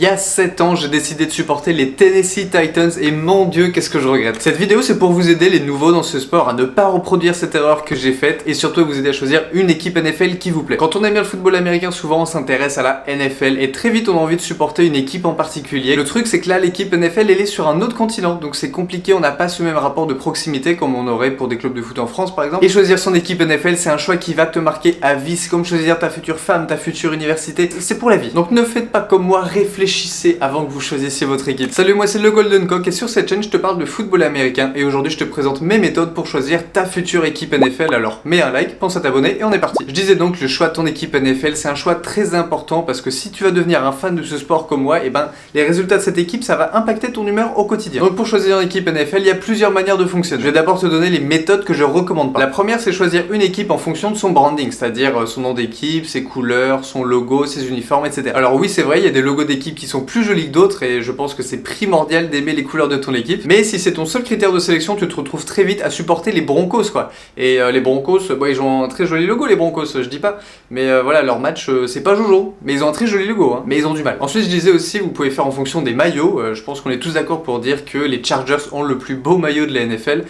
Il y a 7 ans, j'ai décidé de supporter les Tennessee Titans et mon Dieu, qu'est-ce que je regrette. Cette vidéo, c'est pour vous aider les nouveaux dans ce sport à ne pas reproduire cette erreur que j'ai faite et surtout à vous aider à choisir une équipe NFL qui vous plaît. Quand on aime bien le football américain, souvent on s'intéresse à la NFL et très vite on a envie de supporter une équipe en particulier. Le truc, c'est que là, l'équipe NFL, elle est sur un autre continent, donc c'est compliqué, on n'a pas ce même rapport de proximité comme on aurait pour des clubs de foot en France par exemple. Et choisir son équipe NFL, c'est un choix qui va te marquer à vie, c'est comme choisir ta future femme, ta future université, c'est pour la vie. Donc ne faites pas comme moi, réfléchissez avant que vous choisissiez votre équipe. Salut, moi c'est le Golden Coq et sur cette chaîne je te parle de football américain et aujourd'hui je te présente mes méthodes pour choisir ta future équipe NFL. Alors mets un like, pense à t'abonner et on est parti. Je disais donc le choix de ton équipe NFL, c'est un choix très important parce que si tu vas devenir un fan de ce sport comme moi, et ben les résultats de cette équipe ça va impacter ton humeur au quotidien. Donc pour choisir une équipe NFL, il y a plusieurs manières de fonctionner. Je vais d'abord te donner les méthodes que je recommande pas. La première, c'est choisir une équipe en fonction de son branding, c'est-à-dire son nom d'équipe, ses couleurs, son logo, ses uniformes, etc. Alors oui, c'est vrai, il y a des logos d'équipe qui sont plus jolis que d'autres et je pense que c'est primordial d'aimer les couleurs de ton équipe. Mais si c'est ton seul critère de sélection, tu te retrouves très vite à supporter les Broncos quoi. Et les Broncos, ils ont un très joli logo les Broncos, je dis pas. Mais voilà, leur match c'est pas Jojo, mais ils ont un très joli logo, hein. Mais ils ont du mal. Ensuite, je disais aussi, vous pouvez faire en fonction des maillots. Je pense qu'on est tous d'accord pour dire que les Chargers ont le plus beau maillot de la NFL.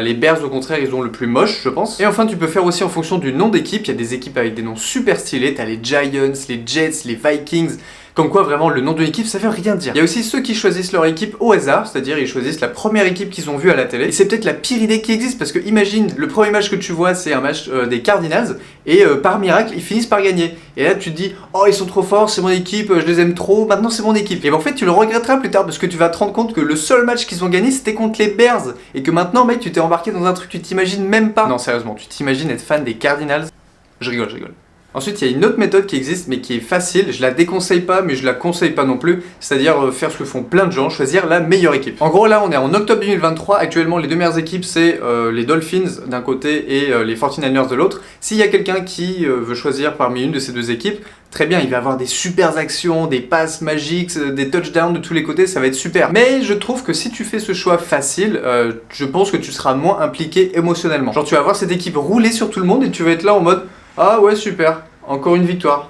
Les Bears au contraire ils ont le plus moche je pense. Et enfin tu peux faire aussi en fonction du nom d'équipe. Il y a des équipes avec des noms super stylés. T'as les Giants, les Jets, les Vikings. Comme quoi vraiment le nom de l'équipe ça veut rien dire. Il y a aussi ceux qui choisissent leur équipe au hasard, c'est-à-dire ils choisissent la première équipe qu'ils ont vue à la télé. Et c'est peut-être la pire idée qui existe parce que imagine le premier match que tu vois c'est un match des Cardinals et par miracle ils finissent par gagner. Et là tu te dis oh ils sont trop forts, c'est mon équipe, je les aime trop, maintenant c'est mon équipe. Et ben en fait tu le regretteras plus tard parce que tu vas te rendre compte que le seul match qu'ils ont gagné c'était contre les Bears et que maintenant mec tu t'es embarqué dans un truc que tu t'imagines même pas. Non sérieusement, tu t'imagines être fan des Cardinals? Je rigole. Ensuite, il y a une autre méthode qui existe mais qui est facile, je la déconseille pas mais je la conseille pas non plus, c'est-à-dire faire ce que font plein de gens, choisir la meilleure équipe. En gros là on est en octobre 2023, actuellement les deux meilleures équipes c'est les Dolphins d'un côté et les 49ers de l'autre. S'il y a quelqu'un qui veut choisir parmi une de ces deux équipes, très bien, il va avoir des super actions, des passes magiques, des touchdowns de tous les côtés, ça va être super. Mais je trouve que si tu fais ce choix facile, je pense que tu seras moins impliqué émotionnellement. Genre tu vas voir cette équipe rouler sur tout le monde et tu vas être là en mode ah ouais super, encore une victoire.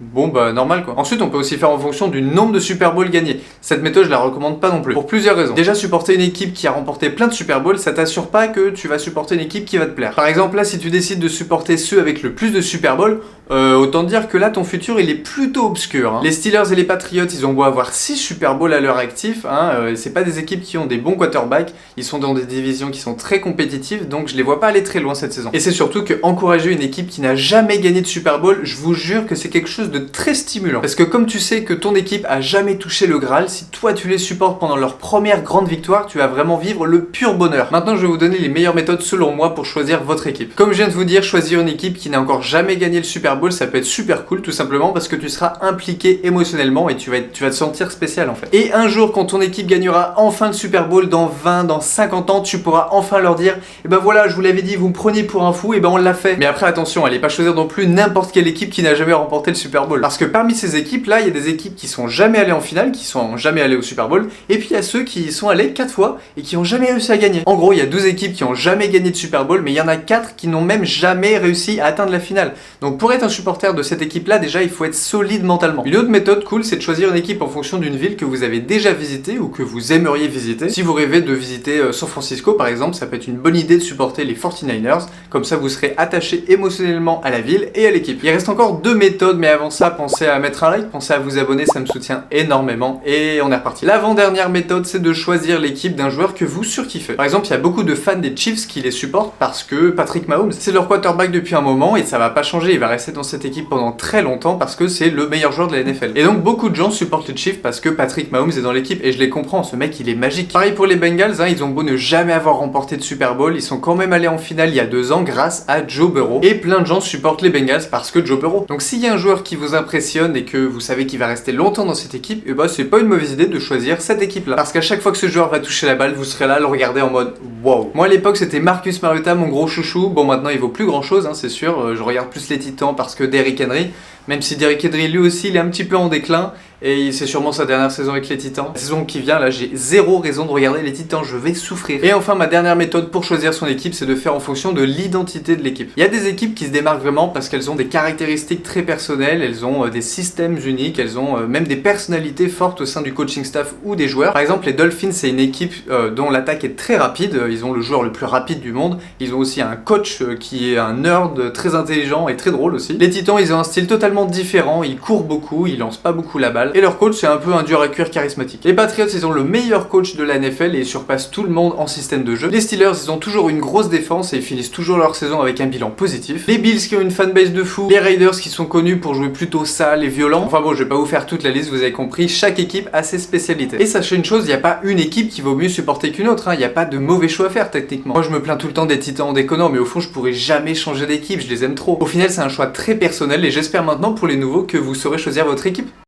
Bon bah normal quoi. Ensuite on peut aussi faire en fonction du nombre de Super Bowl gagnés. Cette méthode je la recommande pas non plus. Pour plusieurs raisons. Déjà supporter une équipe qui a remporté plein de Super Bowl, ça t'assure pas que tu vas supporter une équipe qui va te plaire. Par exemple là si tu décides de supporter ceux avec le plus de Super Bowl, autant dire que là ton futur il est plutôt obscur. Hein. Les Steelers et les Patriots ils ont beau avoir 6 Super Bowl à leur actif, hein, c'est pas des équipes qui ont des bons quarterbacks, ils sont dans des divisions qui sont très compétitives donc je les vois pas aller très loin cette saison. Et c'est surtout que encourager une équipe qui n'a jamais gagné de Super Bowl, je vous jure que c'est quelque chose de très stimulant. Parce que comme tu sais que ton équipe a jamais touché le Graal, si toi tu les supportes pendant leur première grande victoire, tu vas vraiment vivre le pur bonheur. Maintenant je vais vous donner les meilleures méthodes selon moi pour choisir votre équipe. Comme je viens de vous dire, choisir une équipe qui n'a encore jamais gagné le Super Bowl, ça peut être super cool tout simplement parce que tu seras impliqué émotionnellement et tu vas te sentir spécial en fait. Et un jour quand ton équipe gagnera enfin le Super Bowl dans 20, dans 50 ans, tu pourras enfin leur dire et ben voilà je vous l'avais dit, vous me preniez pour un fou et ben on l'a fait. Mais après attention, allez pas choisir non plus n'importe quelle équipe qui n'a jamais remporté le Super Bowl. Parce que parmi ces équipes-là, il y a des équipes qui sont jamais allées en finale, qui sont jamais allées au Super Bowl, et puis il y a ceux qui y sont allés 4 fois et qui ont jamais réussi à gagner. En gros, il y a 12 équipes qui ont jamais gagné de Super Bowl, mais il y en a 4 qui n'ont même jamais réussi à atteindre la finale. Donc pour être un supporter de cette équipe-là, déjà il faut être solide mentalement. Une autre méthode cool, c'est de choisir une équipe en fonction d'une ville que vous avez déjà visitée ou que vous aimeriez visiter. Si vous rêvez de visiter San Francisco par exemple, ça peut être une bonne idée de supporter les 49ers, comme ça vous serez attaché émotionnellement à la ville et à l'équipe. Il reste encore 2 méthodes, mais avant ça, pensez à mettre un like, pensez à vous abonner, ça me soutient énormément et on est reparti. L'avant-dernière méthode, c'est de choisir l'équipe d'un joueur que vous surkiffez. Par exemple, il y a beaucoup de fans des Chiefs qui les supportent parce que Patrick Mahomes, c'est leur quarterback depuis un moment et ça va pas changer, il va rester dans cette équipe pendant très longtemps parce que c'est le meilleur joueur de la NFL. Et donc beaucoup de gens supportent les Chiefs parce que Patrick Mahomes est dans l'équipe et je les comprends, ce mec il est magique. Pareil pour les Bengals, hein, ils ont beau ne jamais avoir remporté de Super Bowl, ils sont quand même allés en finale il y a 2 ans grâce à Joe Burrow et plein de gens supportent les Bengals parce que Joe Burrow. Donc s'il y a un joueur qui vous impressionne et que vous savez qu'il va rester longtemps dans cette équipe, et bah c'est pas une mauvaise idée de choisir cette équipe là. Parce qu'à chaque fois que ce joueur va toucher la balle, vous serez là à le regarder en mode wow. Moi à l'époque c'était Marcus Mariota, mon gros chouchou. Bon maintenant il vaut plus grand chose, hein, c'est sûr. Je regarde plus les Titans parce que Derrick Henry, même si Derrick Henry lui aussi il est un petit peu en déclin. Et c'est sûrement sa dernière saison avec les Titans. La saison qui vient, là, j'ai zéro raison de regarder les Titans, je vais souffrir. Et enfin, ma dernière méthode pour choisir son équipe, c'est de faire en fonction de l'identité de l'équipe. Il y a des équipes qui se démarquent vraiment parce qu'elles ont des caractéristiques très personnelles, elles ont des systèmes uniques, elles ont même des personnalités fortes au sein du coaching staff ou des joueurs. Par exemple, les Dolphins, c'est une équipe dont l'attaque est très rapide, ils ont le joueur le plus rapide du monde, ils ont aussi un coach qui est un nerd très intelligent et très drôle aussi. Les Titans, ils ont un style totalement différent, ils courent beaucoup, ils lancent pas beaucoup la balle, et leur coach, c'est un peu un dur à cuire charismatique. Les Patriots, ils ont le meilleur coach de la NFL et ils surpassent tout le monde en système de jeu. Les Steelers, ils ont toujours une grosse défense et ils finissent toujours leur saison avec un bilan positif. Les Bills qui ont une fanbase de fou, les Raiders qui sont connus pour jouer plutôt sale et violent. Enfin bon, je vais pas vous faire toute la liste, vous avez compris, chaque équipe a ses spécialités. Et sachez une chose, il n'y a pas une équipe qui vaut mieux supporter qu'une autre, il n'y a pas de mauvais choix à faire techniquement. Moi je me plains tout le temps des Titans en déconnant, mais au fond je pourrais jamais changer d'équipe, je les aime trop. Au final c'est un choix très personnel et j'espère maintenant pour les nouveaux que vous saurez choisir votre équipe.